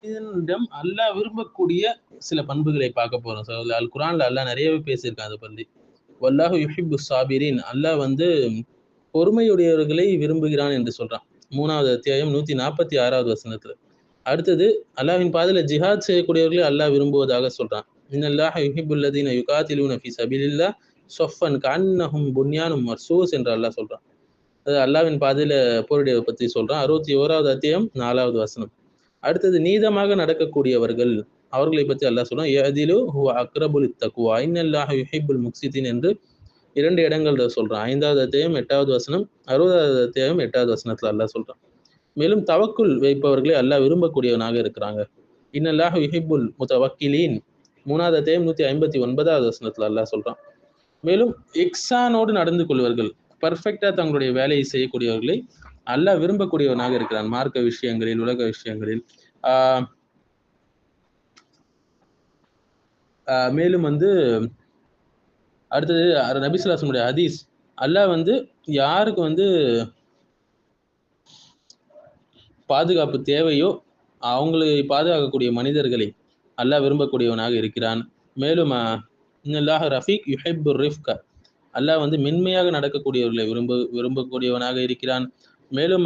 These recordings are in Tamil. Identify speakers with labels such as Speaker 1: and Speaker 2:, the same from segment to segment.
Speaker 1: மனிதனிடம் அல்லாஹ் விரும்பக்கூடிய சில பண்புகளை பார்க்க போறோம். அல் குர்ஆன்ல அல்லாஹ் நிறையவே பேசியிருக்கான் அதை பத்தி. வல்லாஹு யுஹிப்பு சாபிரின், அல்லாஹ் வந்து பொறுமையுடையவர்களை விரும்புகிறான் என்று சொல்றான். 3வது அத்தியாயம் 146வது வசனத்துல. அடுத்தது அல்லாஹ்வின் பாதையில ஜிஹாத் செய்யக்கூடியவர்களை அல்லாஹ் விரும்புவதாக சொல்றான். இன்னல்லாஹ யுஹிப்புல் லதீன யுகாத்திலூன ஃபீ சபீலில்லாஹ் ஸஃப்பன் கஅன்னஹும் புன்யானும் மர்சூஸ் என்று அல்லாஹ் சொல்றான். அது அல்லாஹ்வின் பாதையில போரிடுவதை பத்தி சொல்றான். 61வது அத்தியாயம் 4வது வசனம். அடுத்தது நீதமாக நடக்கக்கூடியவர்கள், அவர்களை பற்றி அல்லாஹ் சொல்றான். யஅதிலு ஹுவ அக்ரபு லித்தக்வா இன்னல்லாஹ யுஹிப்புல் முக்ஸிதீன் என்று 2 இடங்கள்ல சொல்றான். 5வது அத்தியாயம் 8வது வசனம், 60வது அத்தியாயம் 8வது வசனத்துல அல்லாஹ் சொல்றான். மேலும் தவக்குல் வைப்பவர்களை அல்லாஹ் விரும்பக்கூடியவனாக இருக்கிறாங்க. இன்னல்லாஹ யுஹிப்புல் முத்தவக்கிலீன் 3வது அத்தியாயம் 159வது வசனத்துல அல்லாஹ் சொல்றான். மேலும் இக்ஸானோடு நடந்து கொள்வர்கள், பர்ஃபெக்டா தங்களுடைய வேலையை செய்யக்கூடியவர்களை அல்லாஹ் விரும்பக்கூடியவனாக இருக்கிறான். மார்க்க விஷயங்களில், உலக விஷயங்களில். மேலும் வந்து அடுத்தது நபி ஸல்லல்லாஹு அலைஹி வஸல்லம் ஹதீஸ், அல்லாஹ் வந்து யாருக்கு வந்து பாதுகாப்பு தேவையோ அவங்களை பாதுகாக்கக்கூடிய மனிதர்களை அல்லாஹ் விரும்பக்கூடியவனாக இருக்கிறான். மேலும் இன்னல்லாஹ ரஃபீக் யுஹிப்புர் ரிஃப்க, அல்லாஹ் வந்து மென்மையாக நடக்கக்கூடியவர்களை விரும்பக்கூடியவனாக இருக்கிறான். மேலும்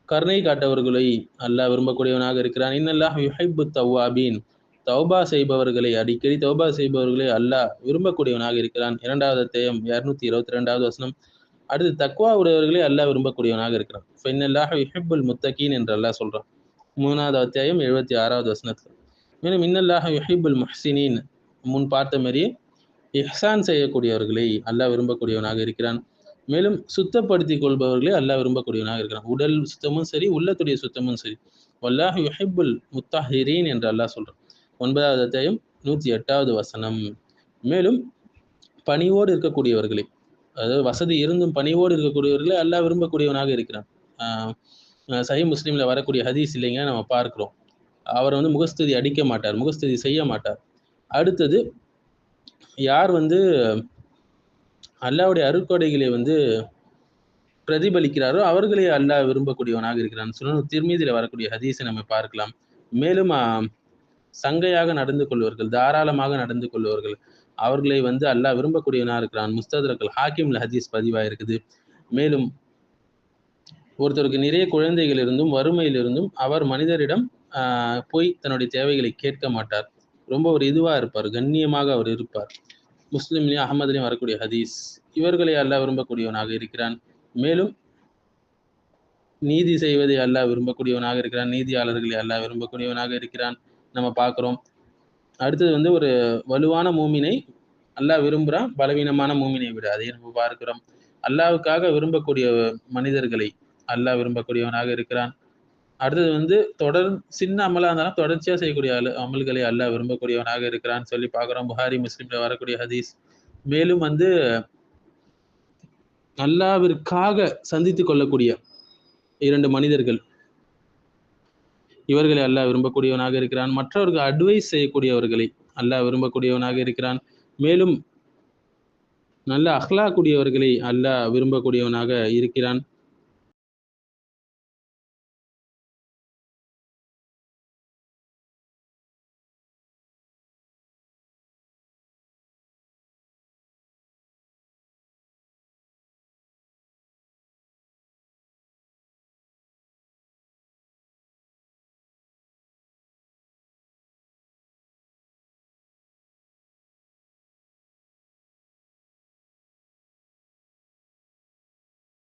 Speaker 1: கருணை காட்டவர்களை அல்லாஹ் விரும்பக்கூடியவனாக இருக்கிறான். இன்னல்லாஹ் யுஹிப்பு தவ்வாபீன், தௌபா செய்பவர்களை, அடிக்கடி தௌபா செய்பவர்களை அல்லாஹ் விரும்பக்கூடியவனாக இருக்கிறான். 2வது அத்தியாயம் 222வது வசனம். அடுத்து தக்வா உடையவர்களை அல்லாஹ் விரும்பக்கூடியவனாக இருக்கிறான். ஃபைனல்லாஹ யுஹிப்புல் முத்தகீன் என்று அல்லாஹ் சொல்றான். 3வது அத்தியாயம் 76வது வசனத்துல. மேலும் இன்னல்லாஹ யுஹிப்புல் முஹ்சினீன், முன் பார்த்த மாதிரியே இஹ்சான் செய்யக்கூடியவர்களை அல்லாஹ் விரும்பக்கூடியவனாக இருக்கிறான். மேலும் சுத்தப்படுத்திக் கொள்பவர்களை அல்லாஹ் விரும்பக்கூடியவனாக இருக்கிறான். உடல் சுத்தமும் சரி, உள்ளத்துடைய சுத்தமும் சரி. வல்லாஹு யுஹிப்புல் முத்தஹிரீன் என்று அல்லாஹ் சொல்றான். 9வது அத்தியாயம் 108வது வசனம். மேலும் பணிவோடு இருக்கக்கூடியவர்களை, அதாவது வசதி இருந்தும் பணிவோடு இருக்கக்கூடியவர்களை அல்லாஹ் விரும்பக்கூடியவனாக இருக்கிறான். சஹீஹ் முஸ்லிம்ல வரக்கூடிய ஹதீஸ் இல்லைங்க, நம்ம பார்க்கிறோம். அவர் வந்து முகஸ்துதி அடிக்க மாட்டார், முகஸ்துதி செய்ய மாட்டார். அடுத்தது யார் வந்து அல்லாஹ்வுடைய அருட்கொடைகளை வந்து பிரதிபலிக்கிறாரோ அவர்களை அல்லாஹ் விரும்பக்கூடியவனாக இருக்கிறான். சுனன் திர்மிதியில வரக்கூடிய ஹதீஸை நம்ம பார்க்கலாம். மேலும் சங்கையாக நடந்து கொள்வர்கள், தாராளமாக நடந்து கொள்வர்கள், அவர்களை வந்து அல்லாஹ் விரும்பக்கூடியவனாக இருக்கிறான். முஸ்தத்ரக் ஹாக்கிம்ல ஹதீஸ் பதிவாயிருக்குது. மேலும் ஒருத்தருக்கு நிறைய குழந்தைகள் இருந்தும் வறுமையில் இருந்தும் அவர் மனிதரிடம் போய் தன்னுடைய தேவைகளை கேட்க மாட்டார். ரொம்ப ஒரு இதுவா இருப்பார், கண்ணியமாக அவர் இருப்பார். முஸ்லிம்லையும் அஹமதுலையும் வரக்கூடிய ஹதீஸ். இவர்களை அல்லாஹ் விரும்பக்கூடியவனாக இருக்கிறான். மேலும் நீதி செய்வதை அல்லாஹ் விரும்பக்கூடியவனாக இருக்கிறான். நீதியாளர்களை அல்லாஹ் விரும்பக்கூடியவனாக இருக்கிறான், நம்ம பார்க்கிறோம். அடுத்தது வந்து ஒரு வலுவான மூமினை அல்லாஹ் விரும்புகிறான், பலவீனமான மூமினை விட, அதை நம்ம பார்க்கிறோம். அல்லாஹ்வுக்காக விரும்பக்கூடிய மனிதர்களை அல்லாஹ் விரும்பக்கூடியவனாக இருக்கிறான். அடுத்தது வந்து சின்ன அமலா இருந்தாலும் தொடர்ச்சியா செய்யக்கூடிய அமல்களை அல்லாஹ் விரும்பக்கூடியவனாக இருக்கிறான்னு சொல்லி பார்க்கிறோம். புகாரி முஸ்லிம்ல வரக்கூடிய ஹதீஸ். மேலும் வந்து அல்லாஹ்விற்காக சந்தித்துக் கொள்ளக்கூடிய 2 மனிதர்கள், இவர்களை அல்லாஹ் விரும்பக்கூடியவனாக இருக்கிறான். மற்றவர்கள் அட்வைஸ் செய்யக்கூடியவர்களை அல்லாஹ் விரும்பக்கூடியவனாக இருக்கிறான். மேலும் நல்ல அஹ்லாக்குடையவர்களை அல்லாஹ் விரும்பக்கூடியவனாக இருக்கிறான்.